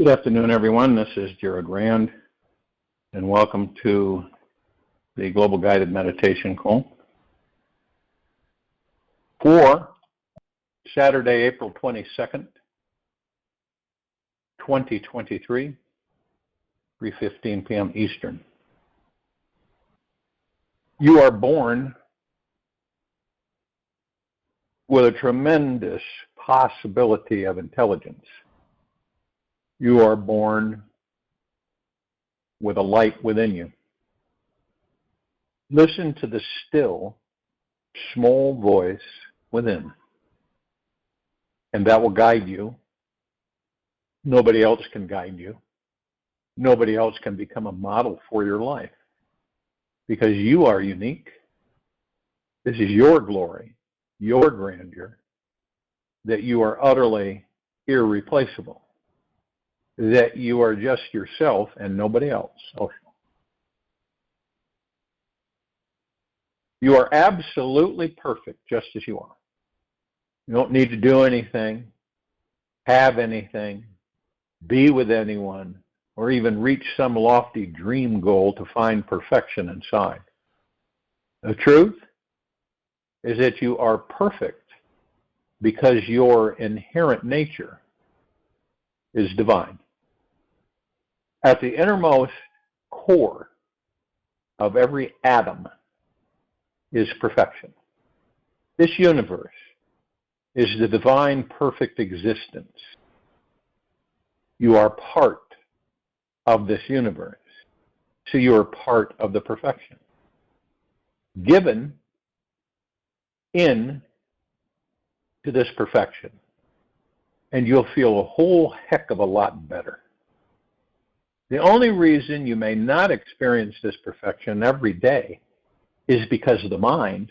Good afternoon, everyone. This is Jared Rand, and welcome to the Global Guided Meditation Call for Saturday, April 22nd, 2023, 3:15 p.m. Eastern. You are born with a tremendous possibility of intelligence. You are born with a light within you. Listen to the still, small voice within, and that will guide you. Nobody else can guide you. Nobody else can become a model for your life because you are unique. This is your glory, your grandeur, that you are utterly irreplaceable, that you are just yourself and nobody else. You are absolutely perfect just as you are. You don't need to do anything, have anything, be with anyone, or even reach some lofty dream goal to find perfection inside. The truth is that you are perfect because your inherent nature is divine. At the innermost core of every atom is perfection. This universe is the divine perfect existence. You are part of this universe, so you are part of the perfection. Given in to this perfection, and you'll feel a whole heck of a lot better. The only reason you may not experience this perfection every day is because the mind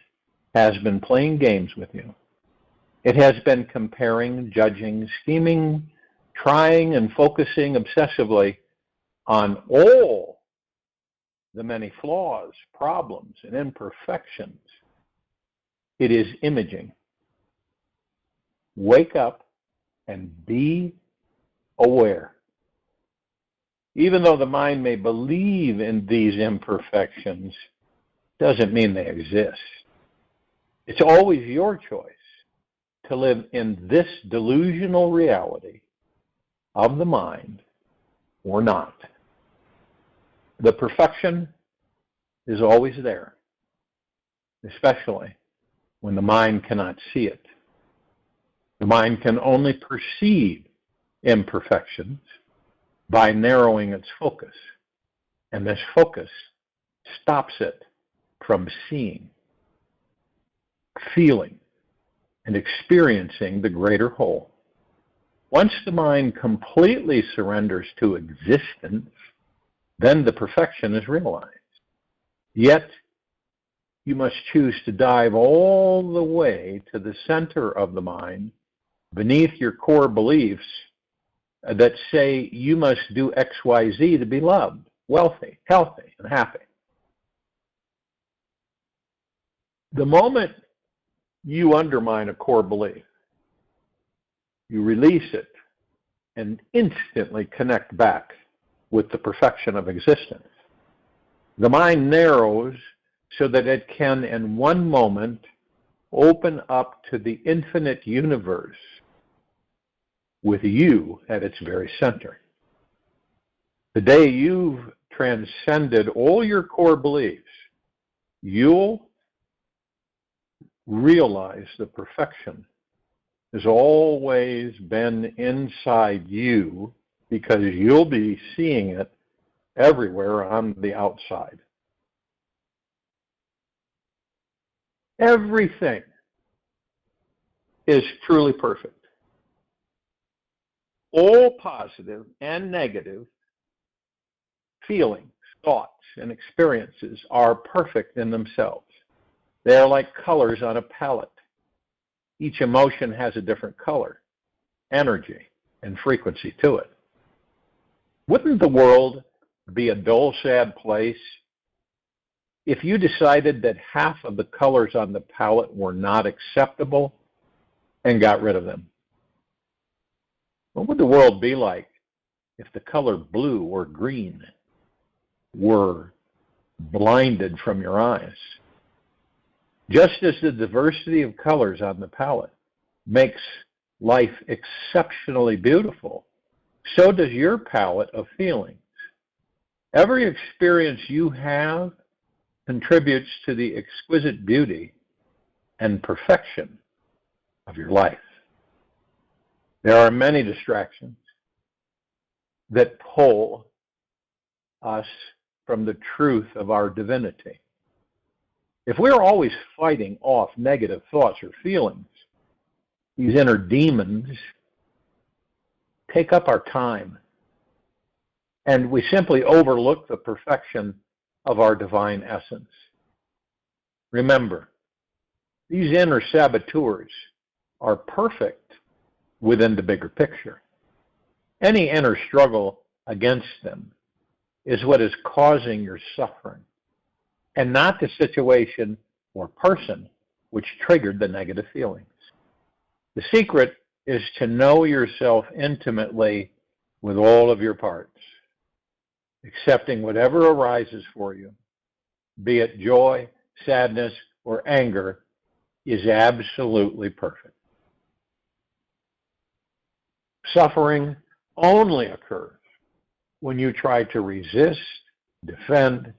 has been playing games with you. It has been comparing, judging, scheming, trying, and focusing obsessively on all the many flaws, problems, and imperfections. It is imaging. Wake up and be aware. Even though the mind may believe in these imperfections, doesn't mean they exist. It's always your choice to live in this delusional reality of the mind or not. The perfection is always there, especially when the mind cannot see it. The mind can only perceive imperfections by narrowing its focus, and this focus stops it from seeing, feeling, and experiencing the greater whole. Once the mind completely surrenders to existence, then the perfection is realized. Yet, you must choose to dive all the way to the center of the mind, beneath your core beliefs that say you must do X, Y, Z to be loved, wealthy, healthy, and happy. The moment you undermine a core belief, you release it and instantly connect back with the perfection of existence. The mind narrows so that it can, in one moment, open up to the infinite universe with you at its very center. The day you've transcended all your core beliefs, you'll realize the perfection has always been inside you because you'll be seeing it everywhere on the outside. Everything is truly perfect. All positive and negative feelings, thoughts, and experiences are perfect in themselves. They are like colors on a palette. Each emotion has a different color, energy, and frequency to it. Wouldn't the world be a dull, sad place if you decided that half of the colors on the palette were not acceptable and got rid of them? What would the world be like if the color blue or green were blinded from your eyes. Just as the diversity of colors on the palette makes life exceptionally beautiful, so does your palette of feelings. Every experience you have contributes to the exquisite beauty and perfection of your life. There are many distractions that pull us from the truth of our divinity. If we're always fighting off negative thoughts or feelings, these inner demons take up our time, and we simply overlook the perfection of our divine essence. Remember, these inner saboteurs are perfect within the bigger picture. Any inner struggle against them is what is causing your suffering, and not the situation or person which triggered the negative feelings. The secret is to know yourself intimately with all of your parts. Accepting whatever arises for you, be it joy, sadness, or anger, is absolutely perfect. Suffering only occurs when you try to resist, defend,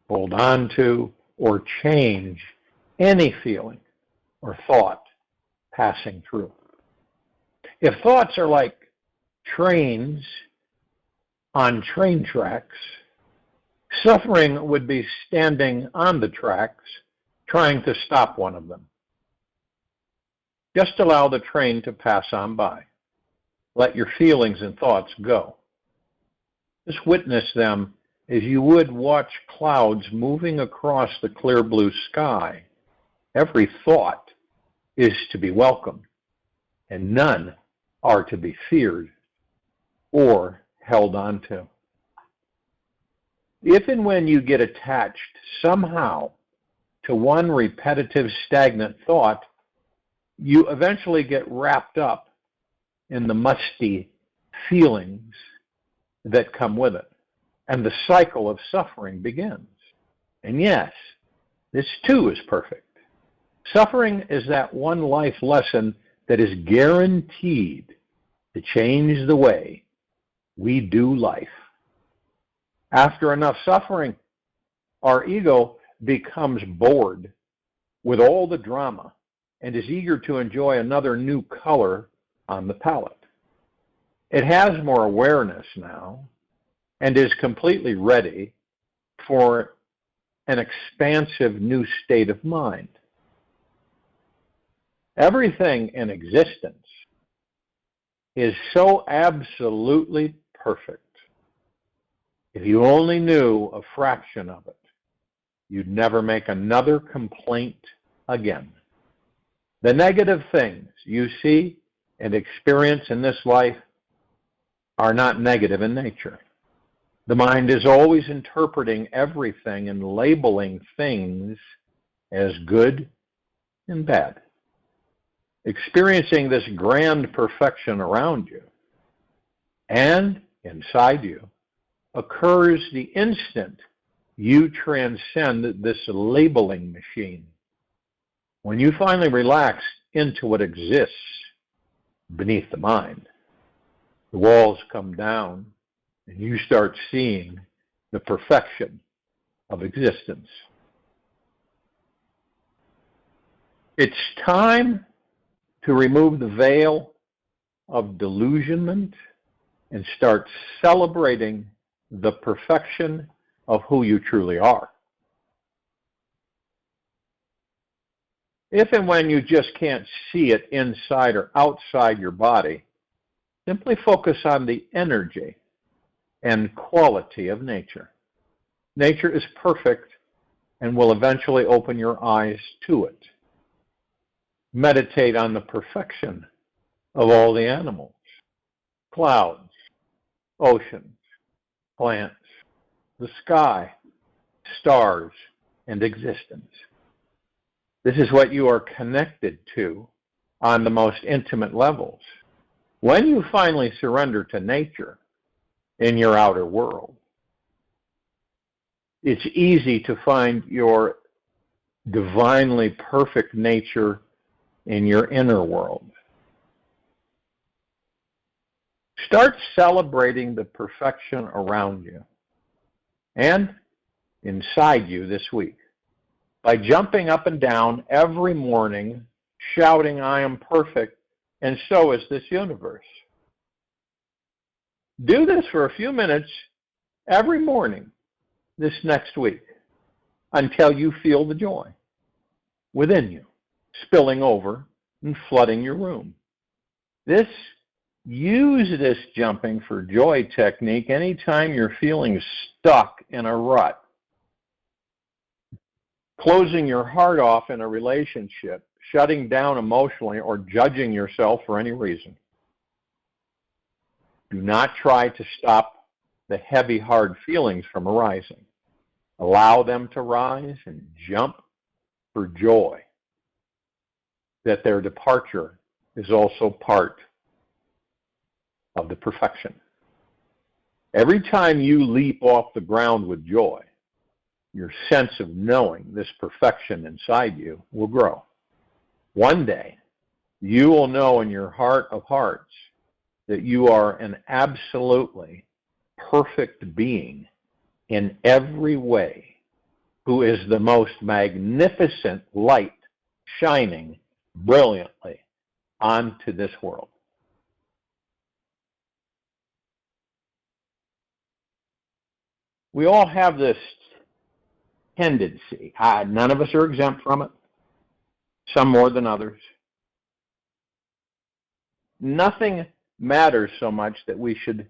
hold on to, or change any feeling or thought passing through. If thoughts are like trains on train tracks, suffering would be standing on the tracks trying to stop one of them. Just allow the train to pass on by. Let your feelings and thoughts go. Just witness them as you would watch clouds moving across the clear blue sky. Every thought is to be welcomed, and none are to be feared or held on to. If and when you get attached somehow to one repetitive, stagnant thought, you eventually get wrapped up in the musty feelings that come with it, and the cycle of suffering begins. And yes, this too is perfect. Suffering is that one life lesson that is guaranteed to change the way we do life. After enough suffering, our ego becomes bored with all the drama and is eager to enjoy another new color on the palette. It has more awareness now and is completely ready for an expansive new state of mind. Everything in existence is so absolutely perfect. If you only knew a fraction of it, you'd never make another complaint again. The negative things you see and experience in this life are not negative in nature. The mind is always interpreting everything and labeling things as good and bad. Experiencing this grand perfection around you and inside you occurs the instant you transcend this labeling machine. When you finally relax into what exists beneath the mind, the walls come down and you start seeing the perfection of existence. It's time to remove the veil of delusionment and start celebrating the perfection of who you truly are. If and when you just can't see it inside or outside your body, simply focus on the energy and quality of nature. Nature is perfect and will eventually open your eyes to it. Meditate on the perfection of all the animals, clouds, oceans, plants, the sky, stars, and existence. This is what you are connected to on the most intimate levels. When you finally surrender to nature, in your outer world. It's easy to find your divinely perfect nature in your inner world. Start celebrating the perfection around you and inside you this week by jumping up and down every morning, shouting, "I am perfect, and so is this universe." Do this for a few minutes every morning this next week until you feel the joy within you spilling over and flooding your room. Use this jumping for joy technique anytime you're feeling stuck in a rut, closing your heart off in a relationship, shutting down emotionally, or judging yourself for any reason. Do not try to stop the heavy, hard feelings from arising. Allow them to rise and jump for joy that their departure is also part of the perfection. Every time you leap off the ground with joy, your sense of knowing this perfection inside you will grow. One day, you will know in your heart of hearts that you are an absolutely perfect being in every way, who is the most magnificent light shining brilliantly onto this world. We all have this tendency. None of us are exempt from it, some more than others. Nothing matters so much that we should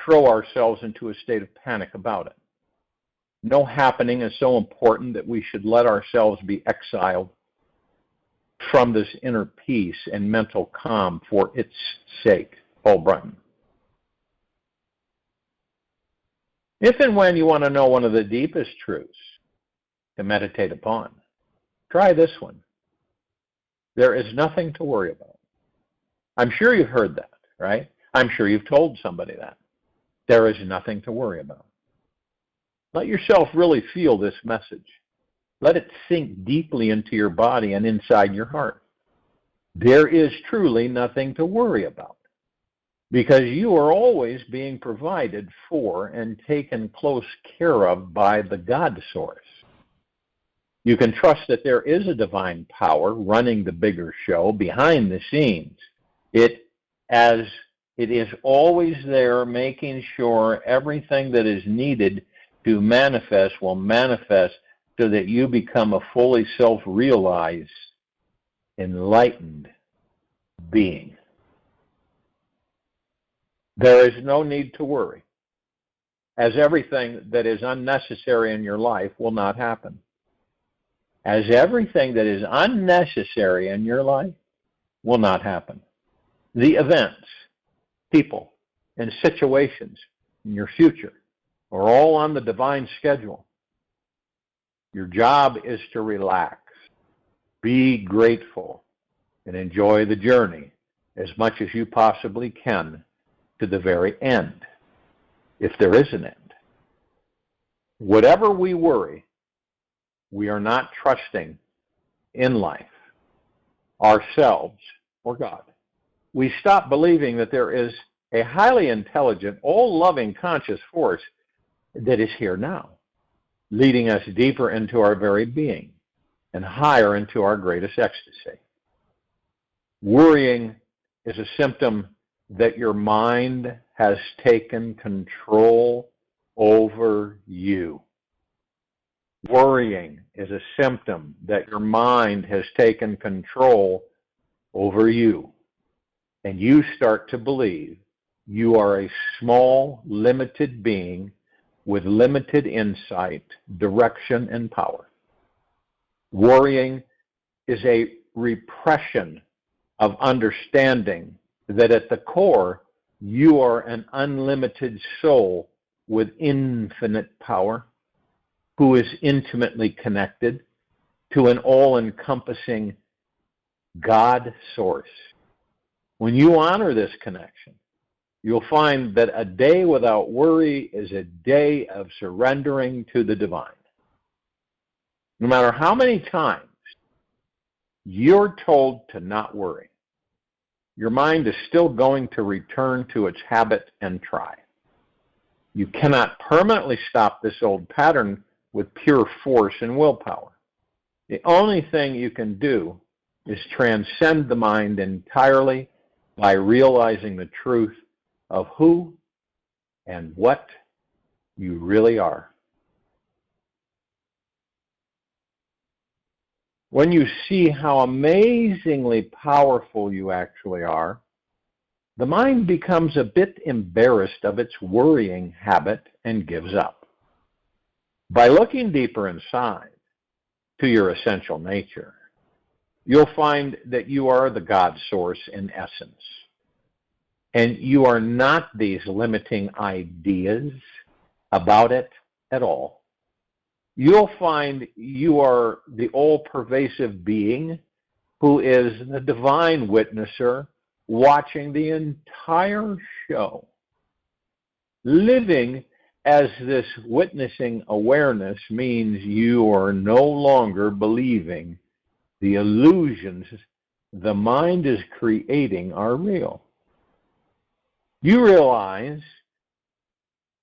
throw ourselves into a state of panic about it. No happening is so important that we should let ourselves be exiled from this inner peace and mental calm for its sake. Paul Brunton. If and when you want to know one of the deepest truths to meditate upon, try this one. There is nothing to worry about. I'm sure you've heard that, right? I'm sure you've told somebody that. There is nothing to worry about. Let yourself really feel this message. Let it sink deeply into your body and inside your heart. There is truly nothing to worry about, because you are always being provided for and taken close care of by the God source. You can trust that there is a divine power running the bigger show behind the scenes. It is always there, making sure everything that is needed to manifest will manifest, so that you become a fully self-realized, enlightened being. There is no need to worry, as everything that is unnecessary in your life will not happen. As everything that is unnecessary in your life will not happen. The events, people, and situations in your future are all on the divine schedule. Your job is to relax, be grateful, and enjoy the journey as much as you possibly can to the very end, if there is an end. Whatever we worry, we are not trusting in life, ourselves, or God. We stop believing that there is a highly intelligent, all-loving conscious force that is here now, leading us deeper into our very being and higher into our greatest ecstasy. Worrying is a symptom that your mind has taken control over you. Worrying is a symptom that your mind has taken control over you, and you start to believe you are a small, limited being with limited insight, direction, and power. Worrying is a repression of understanding that at the core, you are an unlimited soul with infinite power, who is intimately connected to an all-encompassing God source. When you honor this connection, you'll find that a day without worry is a day of surrendering to the divine. No matter how many times you're told to not worry, your mind is still going to return to its habit and try. You cannot permanently stop this old pattern with pure force and willpower. The only thing you can do is transcend the mind entirely by realizing the truth of who and what you really are. When you see how amazingly powerful you actually are, the mind becomes a bit embarrassed of its worrying habit and gives up. By looking deeper inside to your essential nature, you'll find that you are the God source in essence. And you are not these limiting ideas about it at all. You'll find you are the all-pervasive being who is the divine witnesser watching the entire show. Living as this witnessing awareness means you are no longer believing the illusions the mind is creating are real. You realize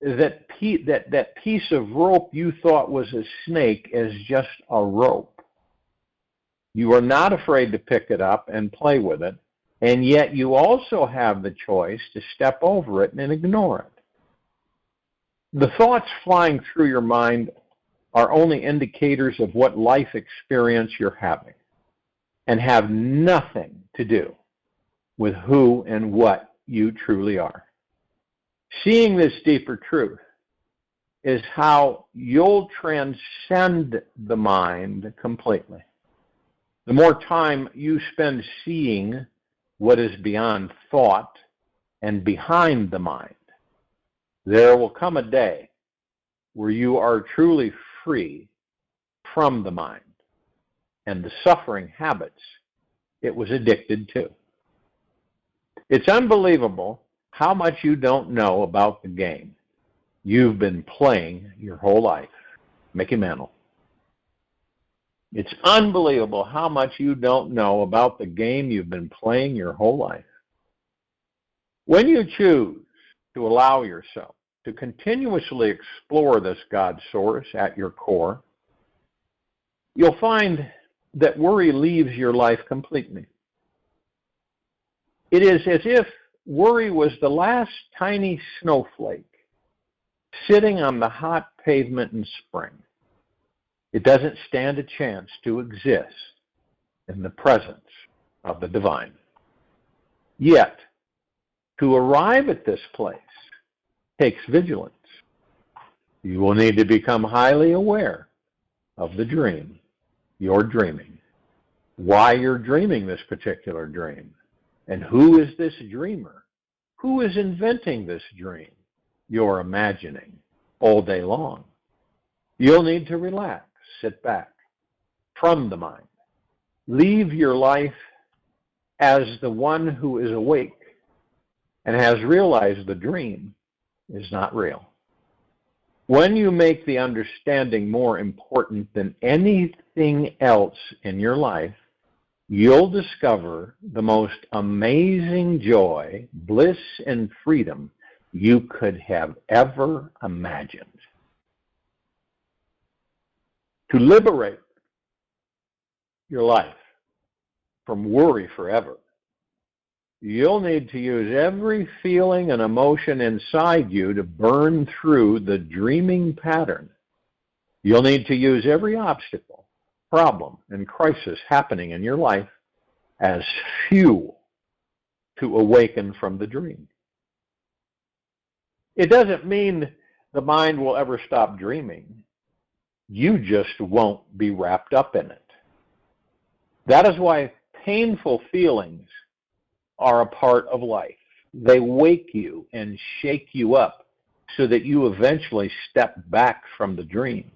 that piece of rope you thought was a snake is just a rope. You are not afraid to pick it up and play with it, and yet you also have the choice to step over it and ignore it. The thoughts flying through your mind are only indicators of what life experience you're having and have nothing to do with who and what you truly are. Seeing this deeper truth is how you'll transcend the mind completely. The more time you spend seeing what is beyond thought and behind the mind, there will come a day where you are truly free from the mind and the suffering habits it was addicted to. It's unbelievable how much you don't know about the game you've been playing your whole life. Mickey Mantle. It's unbelievable how much you don't know about the game you've been playing your whole life. When you choose to allow yourself to continuously explore this God source at your core, you'll find that worry leaves your life completely. It is as if worry was the last tiny snowflake sitting on the hot pavement in spring. It doesn't stand a chance to exist in the presence of the divine. Yet, to arrive at this place takes vigilance. You will need to become highly aware of the dream you're dreaming, why you're dreaming this particular dream, and who is this dreamer? Who is inventing this dream you're imagining all day long? You'll need to relax, sit back from the mind. Leave your life as the one who is awake and has realized the dream is not real. When you make the understanding more important than anything else in your life, you'll discover the most amazing joy, bliss, and freedom you could have ever imagined. To liberate your life from worry forever, you'll need to use every feeling and emotion inside you to burn through the dreaming pattern. You'll need to use every obstacle, problem, and crisis happening in your life as fuel to awaken from the dream. It doesn't mean the mind will ever stop dreaming. You just won't be wrapped up in it. That is why painful feelings are a part of life. They wake you and shake you up so that you eventually step back from the dream.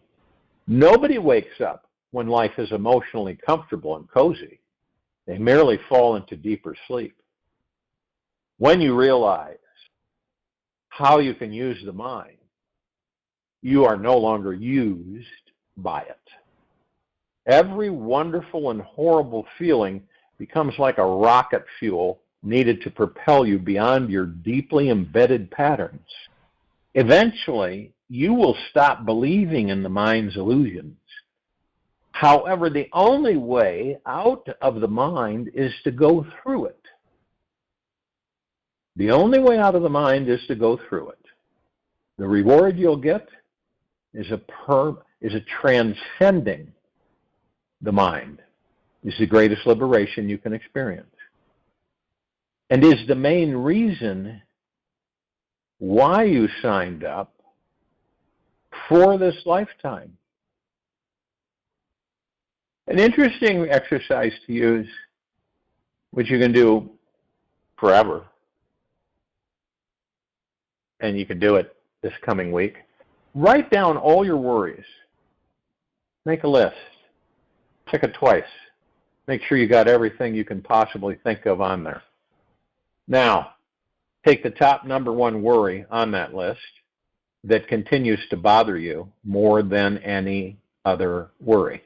Nobody wakes up when life is emotionally comfortable and cozy. They merely fall into deeper sleep. When you realize how you can use the mind, you are no longer used by it. Every wonderful and horrible feeling becomes like a rocket fuel needed to propel you beyond your deeply embedded patterns. Eventually, you will stop believing in the mind's illusions. However, the only way out of the mind is to go through it. The only way out of the mind is to go through it. The reward you'll get is a transcending the mind. Is the greatest liberation you can experience. And is the main reason why you signed up for this lifetime. An interesting exercise to use, which you can do forever, and you can do it this coming week. Write down all your worries. Make a list. Check it twice. Make sure you got everything you can possibly think of on there. Now, take the top number one worry on that list that continues to bother you more than any other worry.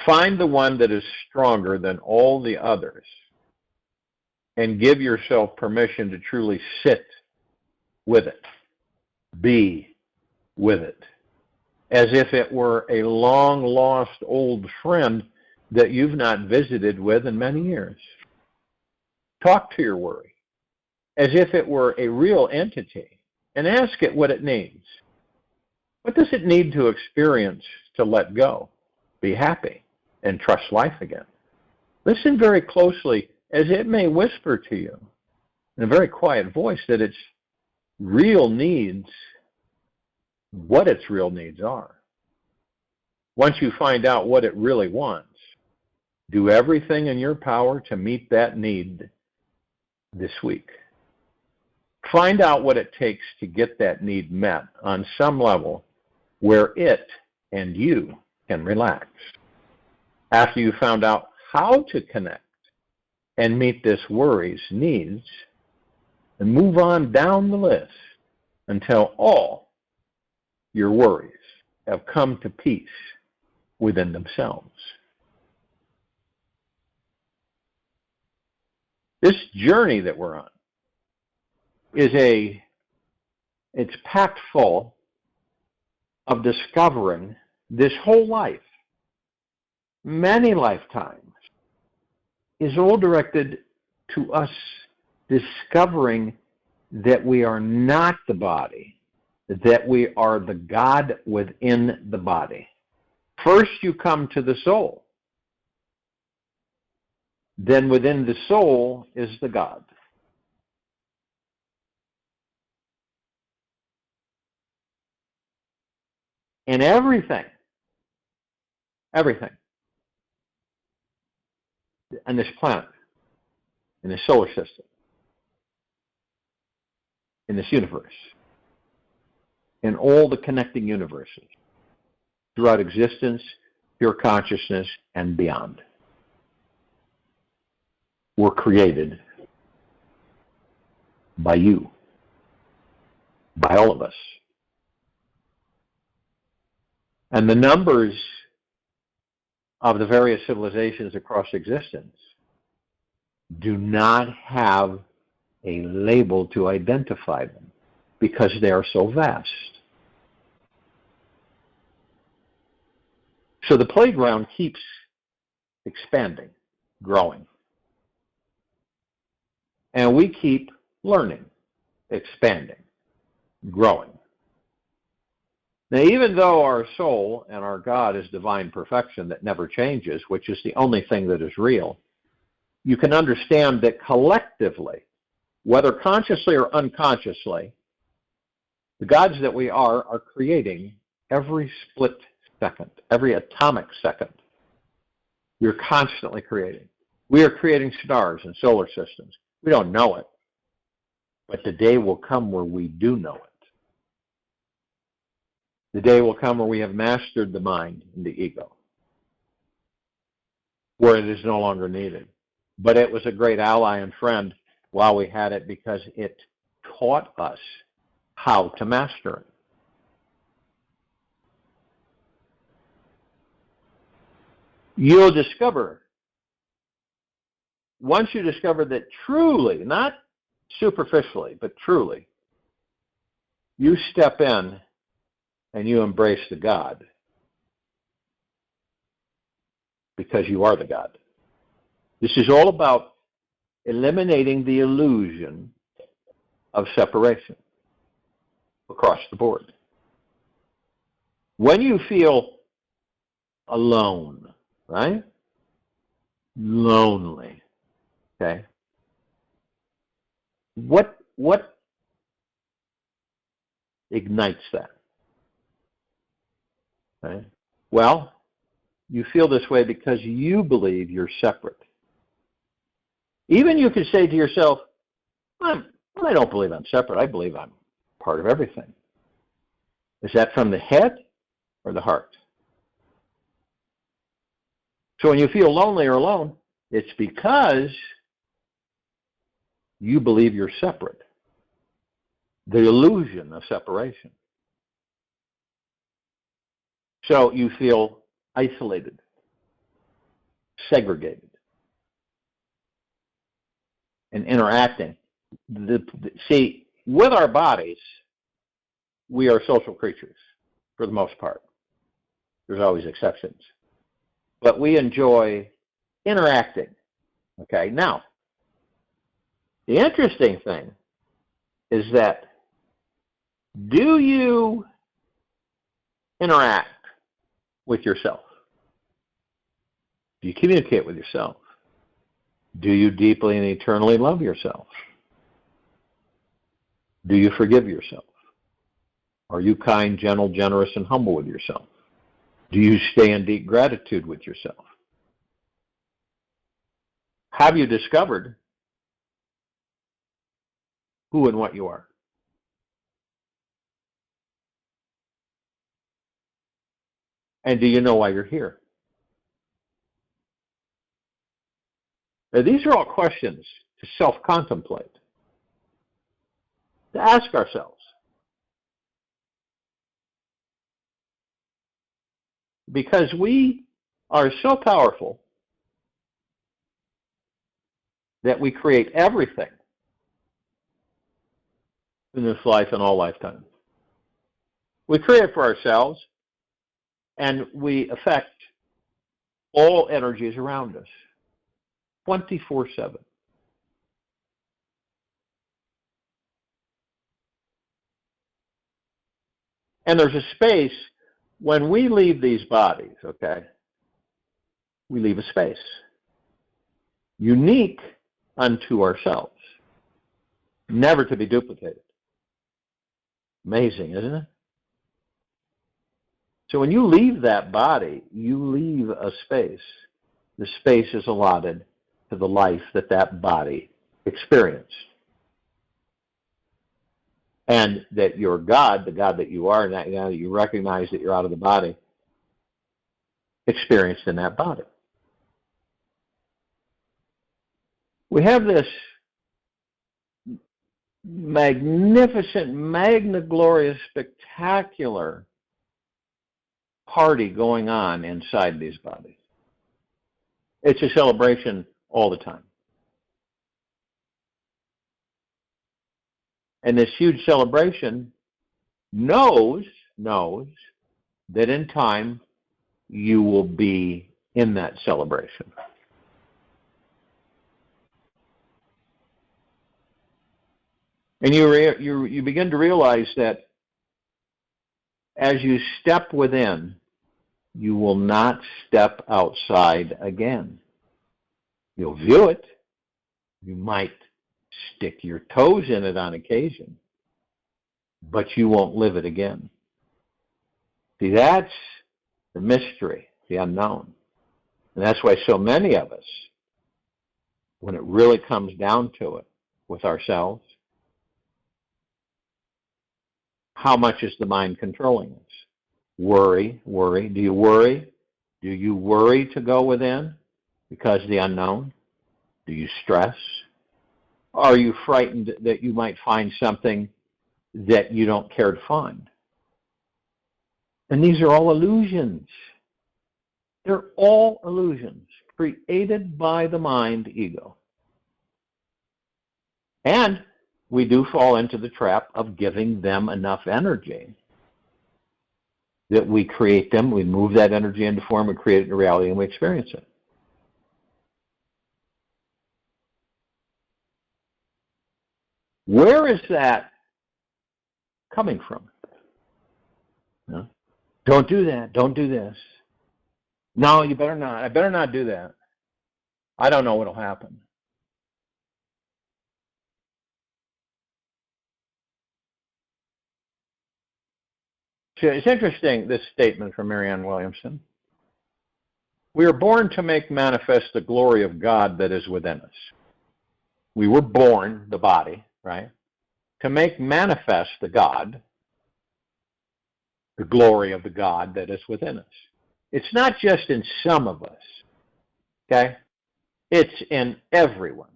Find the one that is stronger than all the others and give yourself permission to truly sit with it, be with it, as if it were a long-lost old friend that you've not visited with in many years. Talk to your worry as if it were a real entity and ask it what it needs. What does it need to experience to let go, be happy, and trust life again? Listen very closely, as it may whisper to you in a very quiet voice that its real needs, what its real needs are. Once you find out what it really wants, do everything in your power to meet that need this week. Find out what it takes to get that need met on some level where it and you can relax. After you found out how to connect and meet this worry's needs, and move on down the list until all your worries have come to peace within themselves. This journey that we're on it's packed full of discovering this whole life, many lifetimes, is all directed to us discovering that we are not the body, that we are the God within the body. First you come to the soul. Then within the soul is the God. And everything on this planet, in this solar system, in this universe, in all the connecting universes, throughout existence, pure consciousness, and beyond, were created by you, by all of us. And the numbers of the various civilizations across existence do not have a label to identify them because they are so vast. So the playground keeps expanding, growing. And we keep learning, expanding, growing. Now, even though our soul and our God is divine perfection that never changes, which is the only thing that is real, you can understand that collectively, whether consciously or unconsciously, the gods that we are creating every split second, every atomic second. We're constantly creating. We are creating stars and solar systems. We don't know it, but the day will come where we do know it. The day will come where we have mastered the mind and the ego, where it is no longer needed. But it was a great ally and friend while we had it because it taught us how to master it. You'll discover, once you discover that truly, not superficially, but truly, you step in and you embrace the God, because you are the God. This is all about eliminating the illusion of separation across the board. When you feel alone, right? Lonely, okay? What ignites that? Okay? Well, you feel this way because you believe you're separate. Even you could say to yourself, I don't believe I'm separate. I believe I'm part of everything. Is that from the head or the heart? So when you feel lonely or alone, it's because you believe you're separate. The illusion of separation. So you feel isolated, segregated, and interacting. See, with our bodies, we are social creatures for the most part. There's always exceptions. But we enjoy interacting. Okay, now, the interesting thing is that, do you interact with yourself? Do you communicate with yourself? Do you deeply and eternally love yourself? Do you forgive yourself? Are you kind, gentle, generous, and humble with yourself? Do you stay in deep gratitude with yourself? Have you discovered who and what you are? And do you know why you're here? Now, these are all questions to self-contemplate, to ask ourselves. Because we are so powerful that we create everything in this life and all lifetimes. We create for ourselves, and we affect all energies around us 24/7. And there's a space when we leave these bodies, okay? We leave a space unique unto ourselves, never to be duplicated. Amazing, isn't it? So when you leave that body, you leave a space. The space is allotted to the life that that body experienced. And that your God, the God that you are, and that you recognize that you're out of the body, experienced in that body. We have this magnificent, magna-glorious, spectacular party going on inside these bodies. It's a celebration all the time. And this huge celebration knows that in time you will be in that celebration. And you begin to realize that as you step within, you will not step outside again. You'll view it. You might stick your toes in it on occasion, but you won't live it again. See, that's the mystery, the unknown. And that's why so many of us, when it really comes down to it with ourselves, how much is the mind controlling us? Worry. Do you worry? Do you worry to go within because of the unknown? Do you stress? Are you frightened that you might find something that you don't care to find? And these are all illusions. They're all illusions created by the mind ego. And we do fall into the trap of giving them enough energy that we create them, we move that energy into form, we create it into reality, and we experience it. Where is that coming from? No? Don't do that. Don't do this. No, you better not. I better not do that. I don't know what'll happen. So it's interesting, this statement from Marianne Williamson. We are born to make manifest the glory of God that is within us. We were born, the body, right, to make manifest the God, the glory of the God that is within us. It's not just in some of us, okay? It's in everyone.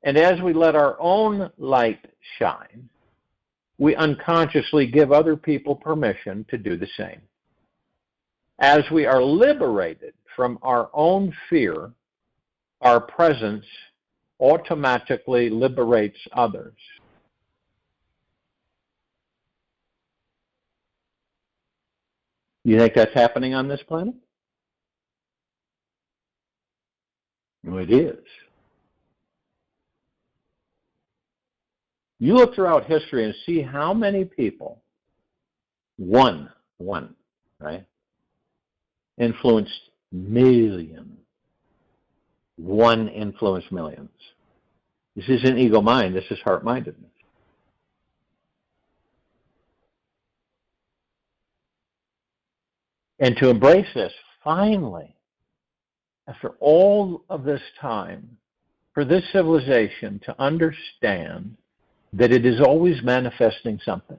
And as we let our own light shine, we unconsciously give other people permission to do the same. As we are liberated from our own fear, our presence automatically liberates others. You think that's happening on this planet? No, it is. You look throughout history and see how many people, one, right, influenced millions. One influenced millions. This isn't ego mind, this is heart-mindedness. And to embrace this, finally, after all of this time, for this civilization to understand that it is always manifesting something,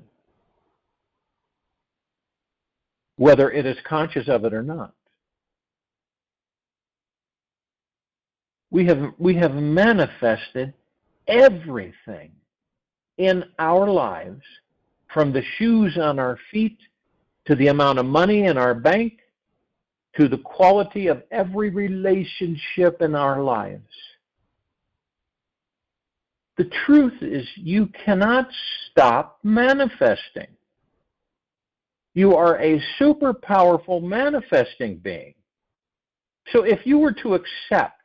whether it is conscious of it or not. We have manifested everything in our lives, from the shoes on our feet, to the amount of money in our bank, to the quality of every relationship in our lives. The truth is, you cannot stop manifesting. You are a super powerful manifesting being. So if you were to accept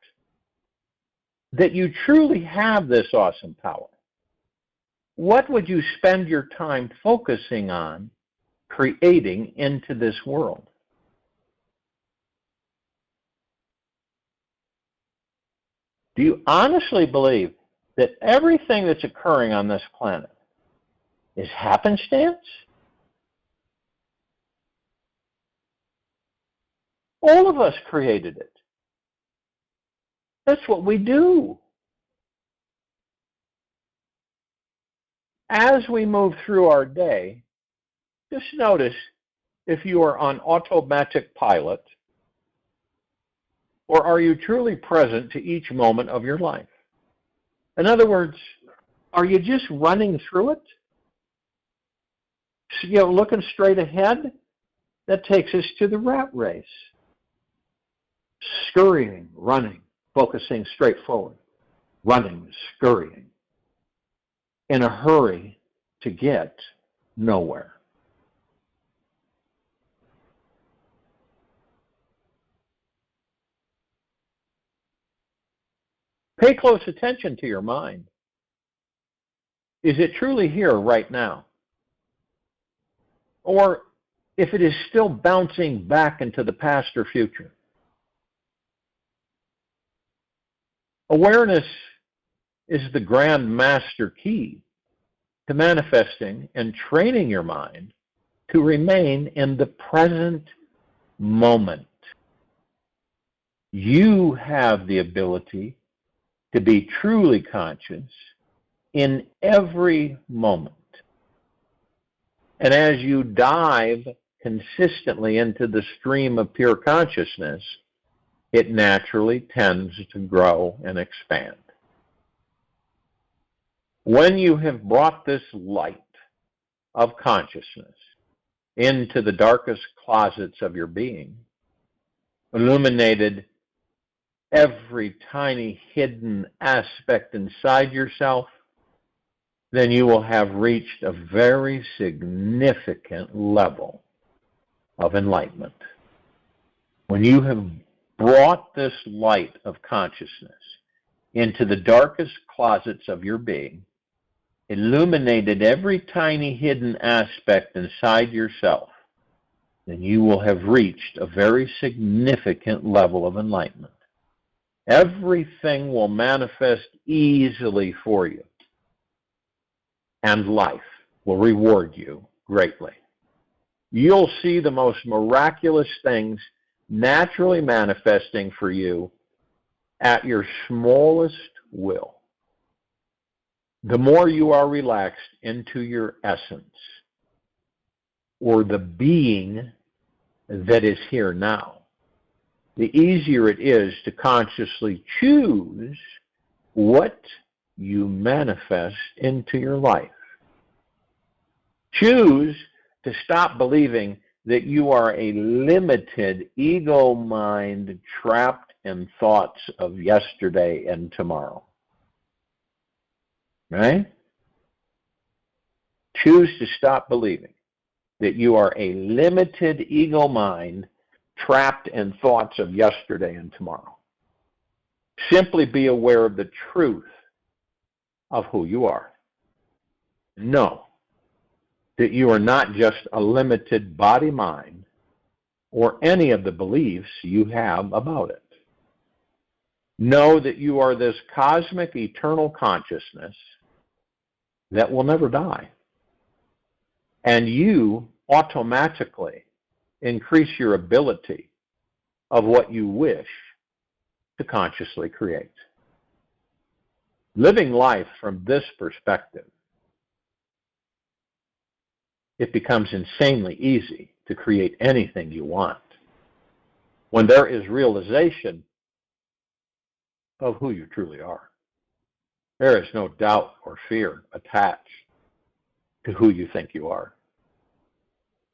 that you truly have this awesome power, what would you spend your time focusing on creating into this world? Do you honestly believe that everything that's occurring on this planet is happenstance? All of us created it. That's what we do. As we move through our day, just notice if you are on automatic pilot, or are you truly present to each moment of your life? In other words, are you just running through it? You know, looking straight ahead? That takes us to the rat race. Scurrying, running, focusing straight forward. Running, scurrying. In a hurry to get nowhere. Pay close attention to your mind. Is it truly here right now? Or if it is still bouncing back into the past or future? Awareness is the grand master key to manifesting and training your mind to remain in the present moment. You have the ability to be truly conscious in every moment. And as you dive consistently into the stream of pure consciousness, it naturally tends to grow and expand. When you have brought this light of consciousness into the darkest closets of your being, illuminated every tiny hidden aspect inside yourself, then you will have reached a very significant level of enlightenment. When you have brought this light of consciousness into the darkest closets of your being, illuminated every tiny hidden aspect inside yourself, then you will have reached a very significant level of enlightenment. Everything will manifest easily for you, and life will reward you greatly. You'll see the most miraculous things naturally manifesting for you at your smallest will. The more you are relaxed into your essence, or the being that is here now, the easier it is to consciously choose what you manifest into your life. Choose to stop believing that you are a limited ego mind trapped in thoughts of yesterday and tomorrow. Right? Choose to stop believing that you are a limited ego mind trapped in thoughts of yesterday and tomorrow. Simply be aware of the truth of who you are. Know that you are not just a limited body-mind or any of the beliefs you have about it. Know that you are this cosmic eternal consciousness that will never die. And you automatically increase your ability of what you wish to consciously create. Living life from this perspective, it becomes insanely easy to create anything you want when there is realization of who you truly are. There is no doubt or fear attached to who you think you are.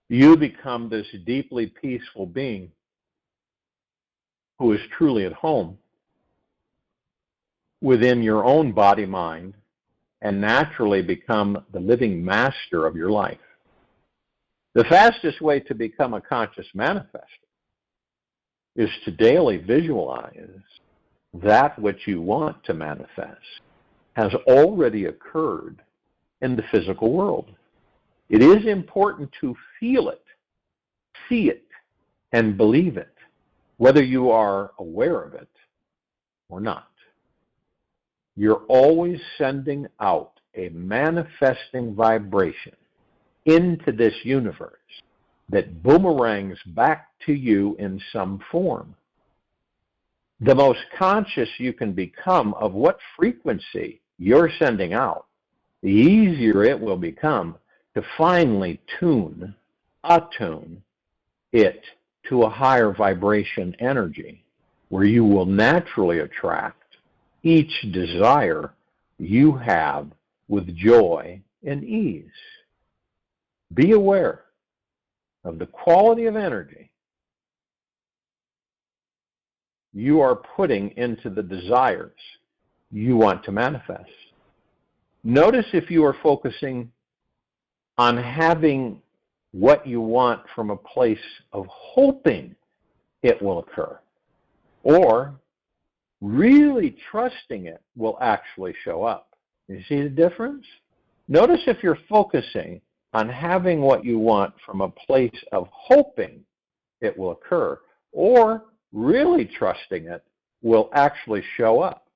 You become this deeply peaceful being who is truly at home within your own body-mind and naturally become the living master of your life. The fastest way to become a conscious manifester is to daily visualize that which you want to manifest has already occurred in the physical world. It is important to feel it, see it, and believe it, whether you are aware of it or not. You're always sending out a manifesting vibration into this universe that boomerangs back to you in some form. The most conscious you can become of what frequency you're sending out, the easier it will become to finally attune it to a higher vibration energy where you will naturally attract each desire you have with joy and ease. Be aware of the quality of energy you are putting into the desires you want to manifest. Notice if you are focusing on having what you want from a place of hoping it will occur, or really trusting it will actually show up. You see the difference? Notice if you're focusing on having what you want from a place of hoping it will occur, or really trusting it will actually show up.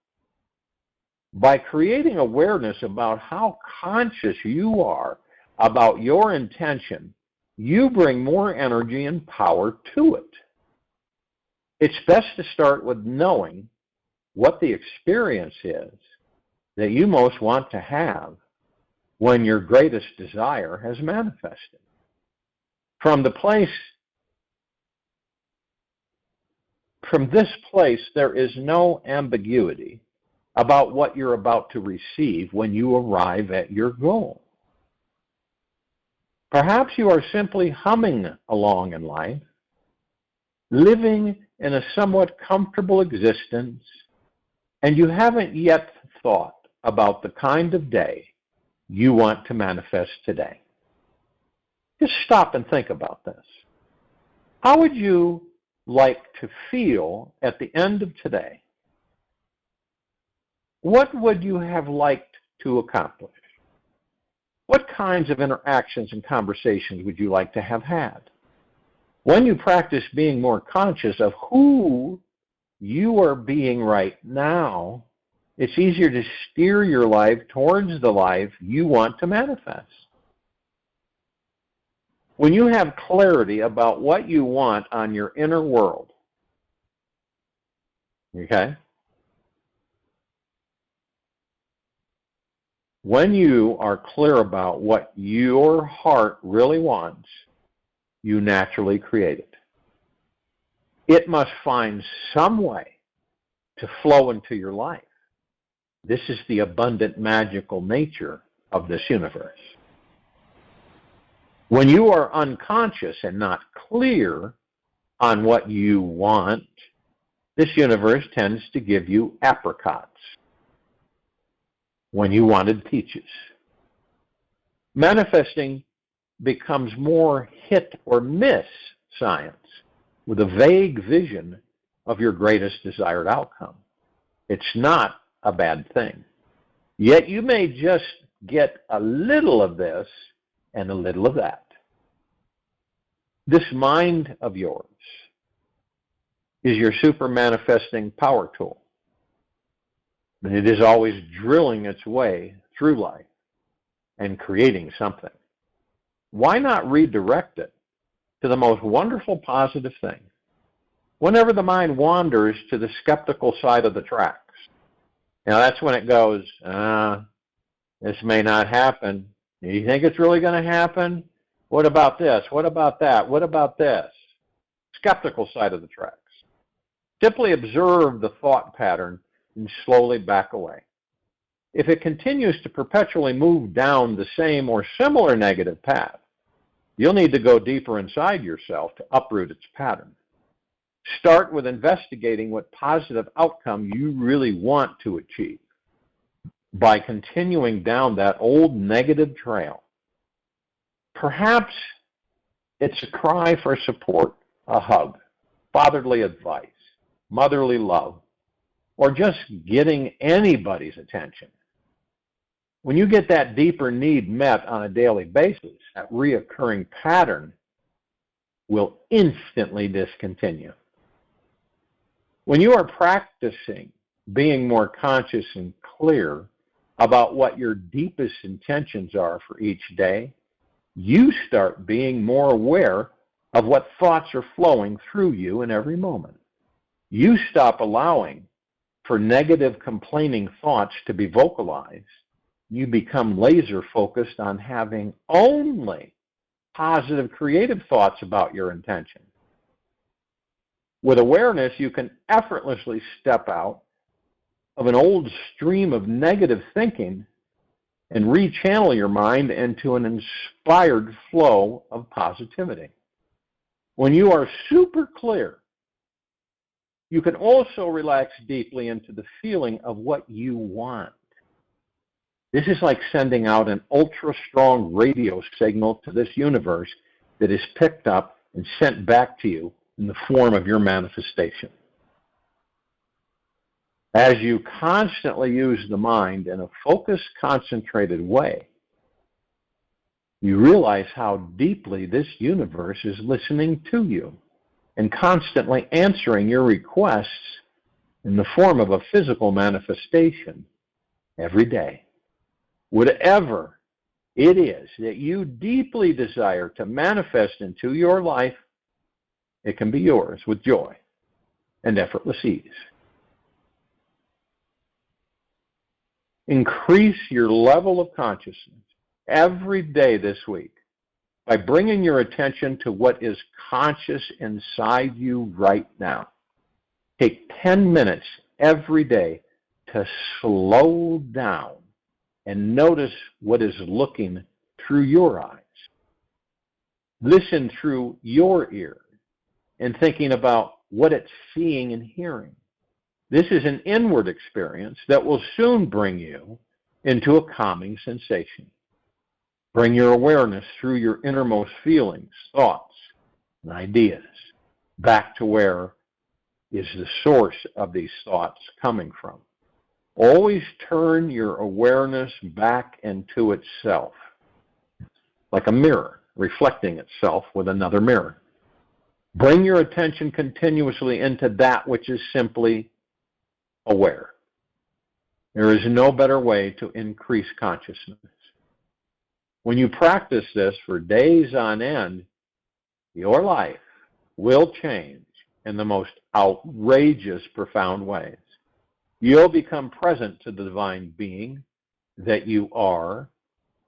By creating awareness about how conscious you are about your intention, you bring more energy and power to it. It's best to start with knowing what the experience is that you most want to have when your greatest desire has manifested. From this place, there is no ambiguity about what you're about to receive when you arrive at your goal. Perhaps you are simply humming along in life, living in a somewhat comfortable existence, and you haven't yet thought about the kind of day you want to manifest today. Just stop and think about this. How would you like to feel at the end of today? What would you have liked to accomplish? What kinds of interactions and conversations would you like to have had? When you practice being more conscious of who you are being right now, it's easier to steer your life towards the life you want to manifest. When you have clarity about what you want on your inner world, okay? When you are clear about what your heart really wants, you naturally create it. It must find some way to flow into your life. This is the abundant, magical nature of this universe. When you are unconscious and not clear on what you want, this universe tends to give you apricots when you wanted peaches. Manifesting becomes more hit or miss science with a vague vision of your greatest desired outcome. It's not a bad thing. Yet you may just get a little of this and a little of that. This mind of yours is your super manifesting power tool. And it is always drilling its way through life and creating something. Why not redirect it to the most wonderful positive thing? Whenever the mind wanders to the skeptical side of the tracks, now that's when it goes, this may not happen. Do you think it's really going to happen? What about this? What about that? What about this? Skeptical side of the tracks. Simply observe the thought pattern and slowly back away. If it continues to perpetually move down the same or similar negative path, you'll need to go deeper inside yourself to uproot its pattern. Start with investigating what positive outcome you really want to achieve by continuing down that old negative trail. Perhaps it's a cry for support, a hug, fatherly advice, motherly love, or just getting anybody's attention. When you get that deeper need met on a daily basis, that reoccurring pattern will instantly discontinue. When you are practicing being more conscious and clear about what your deepest intentions are for each day, you start being more aware of what thoughts are flowing through you in every moment. You stop allowing for negative complaining thoughts to be vocalized. You become laser focused on having only positive creative thoughts about your intention. With awareness, you can effortlessly step out of an old stream of negative thinking and rechannel your mind into an inspired flow of positivity. When you are super clear, you can also relax deeply into the feeling of what you want. This is like sending out an ultra-strong radio signal to this universe that is picked up and sent back to you in the form of your manifestation. As you constantly use the mind in a focused, concentrated way, you realize how deeply this universe is listening to you and constantly answering your requests in the form of a physical manifestation every day. Whatever it is that you deeply desire to manifest into your life, it can be yours with joy and effortless ease. Increase your level of consciousness every day this week by bringing your attention to what is conscious inside you right now. Take 10 minutes every day to slow down and notice what is looking through your eyes. Listen through your ears and thinking about what it's seeing and hearing. This is an inward experience that will soon bring you into a calming sensation. Bring your awareness through your innermost feelings, thoughts, and ideas back to where is the source of these thoughts coming from. Always turn your awareness back into itself, like a mirror reflecting itself with another mirror. Bring your attention continuously into that which is simply aware. There is no better way to increase consciousness. When you practice this for days on end, your life will change in the most outrageous, profound ways. You'll become present to the divine being that you are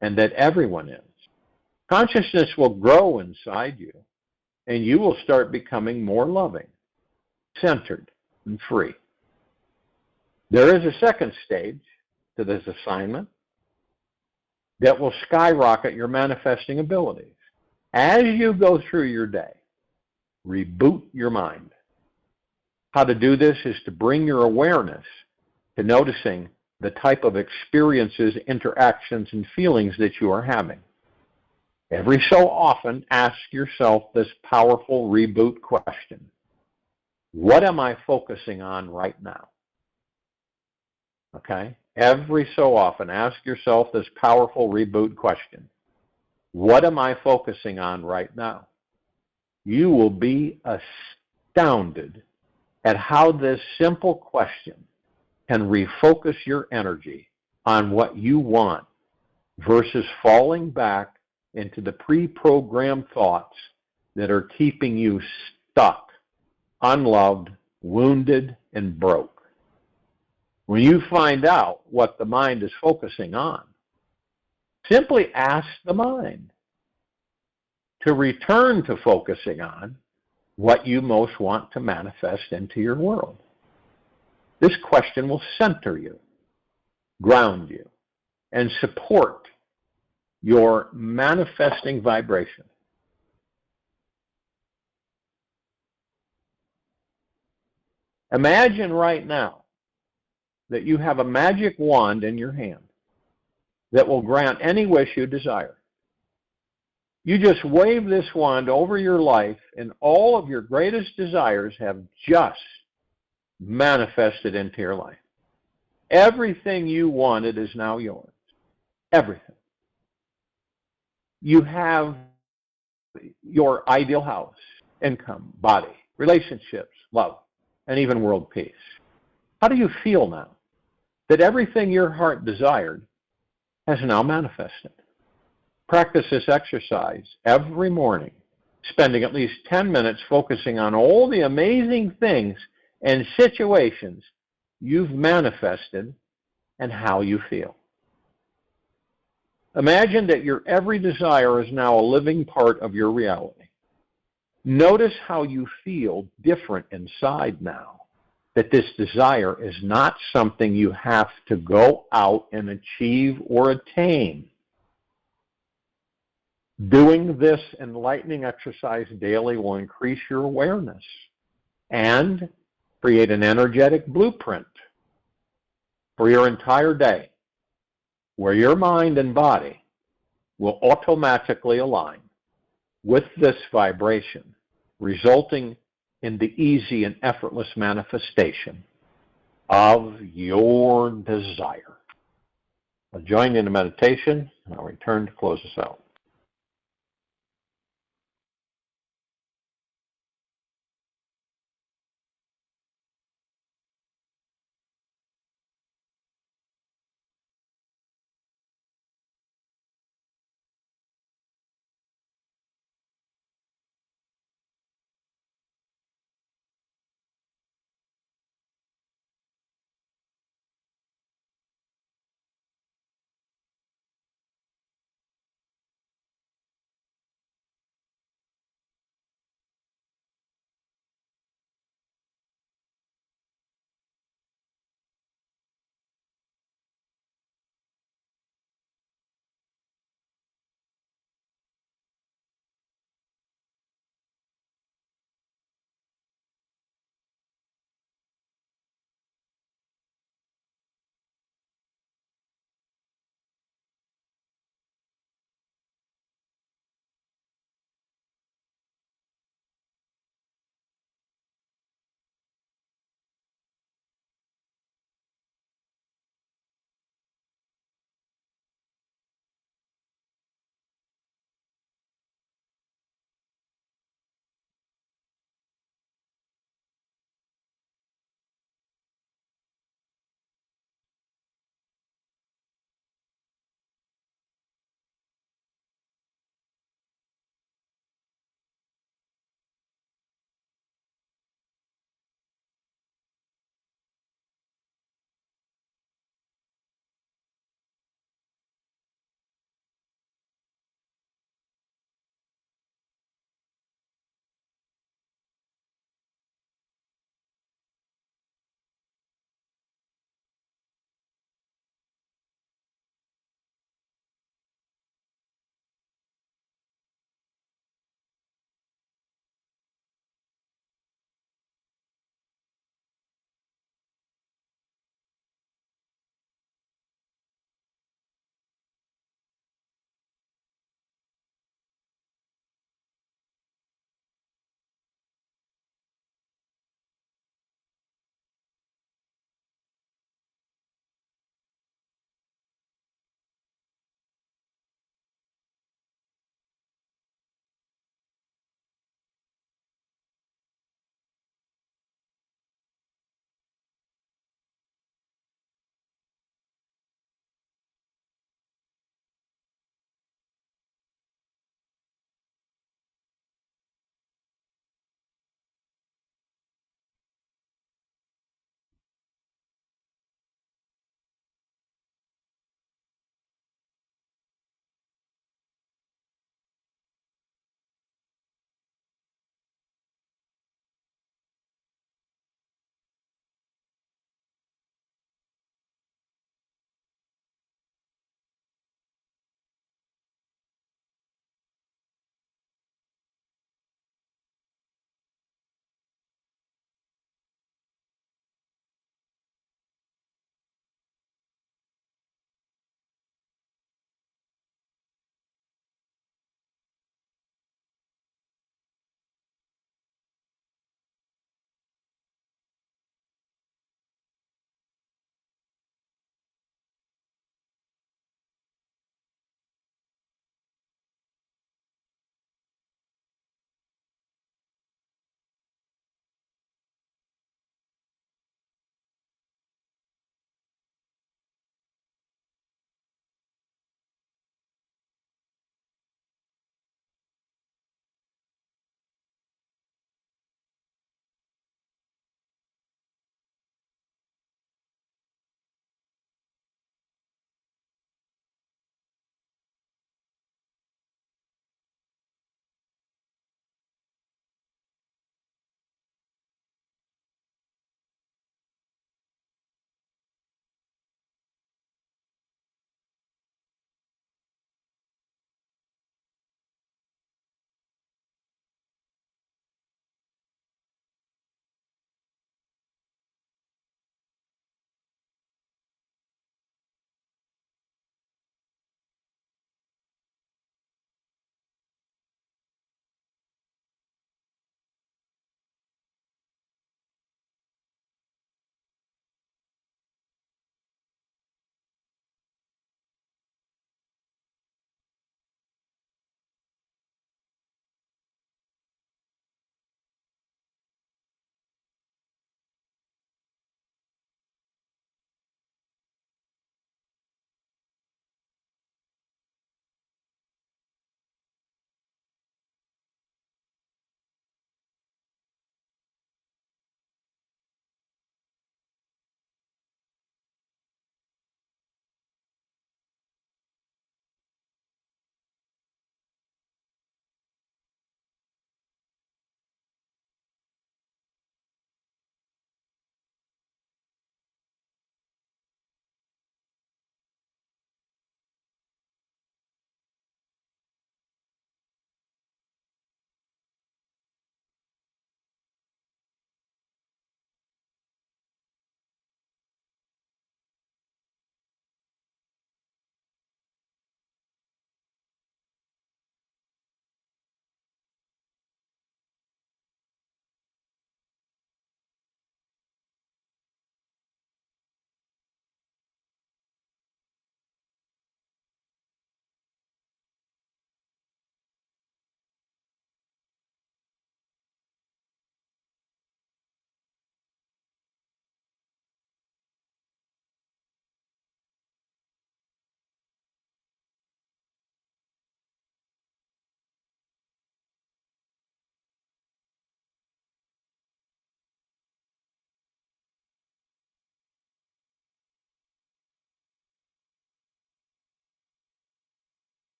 and that everyone is. Consciousness will grow inside you, and you will start becoming more loving, centered, and free. There is a second stage to this assignment that will skyrocket your manifesting abilities. As you go through your day, reboot your mind. How to do this is to bring your awareness to noticing the type of experiences, interactions, and feelings that you are having. Every so often, ask yourself this powerful reboot question. What am I focusing on right now? Okay? Every so often, ask yourself this powerful reboot question. What am I focusing on right now? You will be astounded at how this simple question can refocus your energy on what you want versus falling back into the pre-programmed thoughts that are keeping you stuck, unloved, wounded, and broke. When you find out what the mind is focusing on, simply ask the mind to return to focusing on what you most want to manifest into your world. This question will center you, ground you, and support your manifesting vibration. Imagine right now that you have a magic wand in your hand that will grant any wish you desire. You just wave this wand over your life, and all of your greatest desires have just manifested into your life. Everything you wanted is now yours. Everything. You have your ideal house, income, body, relationships, love, and even world peace. How do you feel now that everything your heart desired has now manifested? Practice this exercise every morning, spending at least 10 minutes focusing on all the amazing things and situations you've manifested and how you feel. Imagine that your every desire is now a living part of your reality. Notice how you feel different inside now, that this desire is not something you have to go out and achieve or attain. Doing this enlightening exercise daily will increase your awareness and create an energetic blueprint for your entire day, where your mind and body will automatically align with this vibration, resulting in the easy and effortless manifestation of your desire. I'll join you in a meditation, and I'll return to close us out.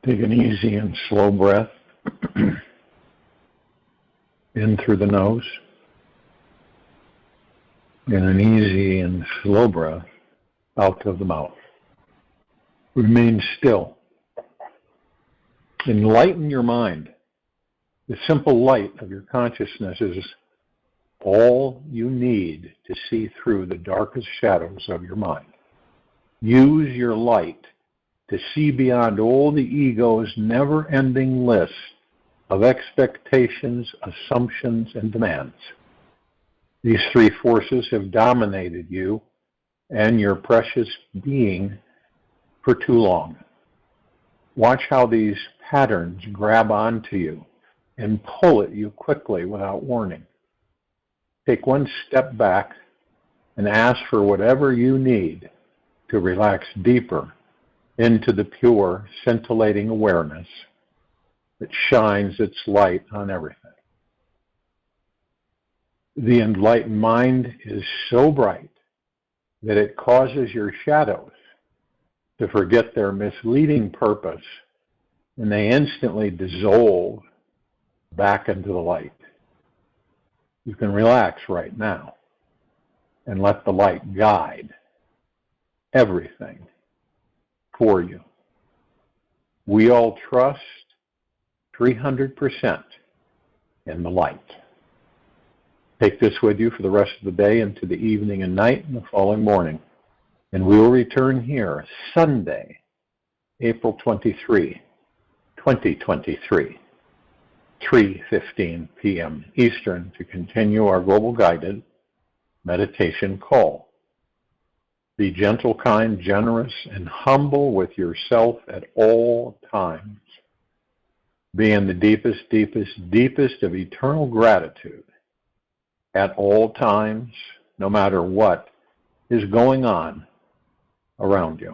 Take an easy and slow breath in through the nose, and an easy and slow breath out of the mouth. Remain still. Enlighten your mind. The simple light of your consciousness is all you need to see through the darkest shadows of your mind. Use your light to see beyond all the ego's never-ending list of expectations, assumptions, and demands. These three forces have dominated you and your precious being for too long. Watch how these patterns grab onto you and pull at you quickly without warning. Take one step back and ask for whatever you need to relax deeper into the pure, scintillating awareness that shines its light on everything. The enlightened mind is so bright that it causes your shadows to forget their misleading purpose, and they instantly dissolve back into the light. You can relax right now and let the light guide everything for you. We all trust 300% in the light. Take this with you for the rest of the day into the evening and night and the following morning. And we will return here Sunday, April 23, 2023, 3:15 p.m. Eastern to continue our global guided meditation call. Be gentle, kind, generous, and humble with yourself at all times. Be in the deepest, deepest, deepest of eternal gratitude at all times, no matter what is going on around you.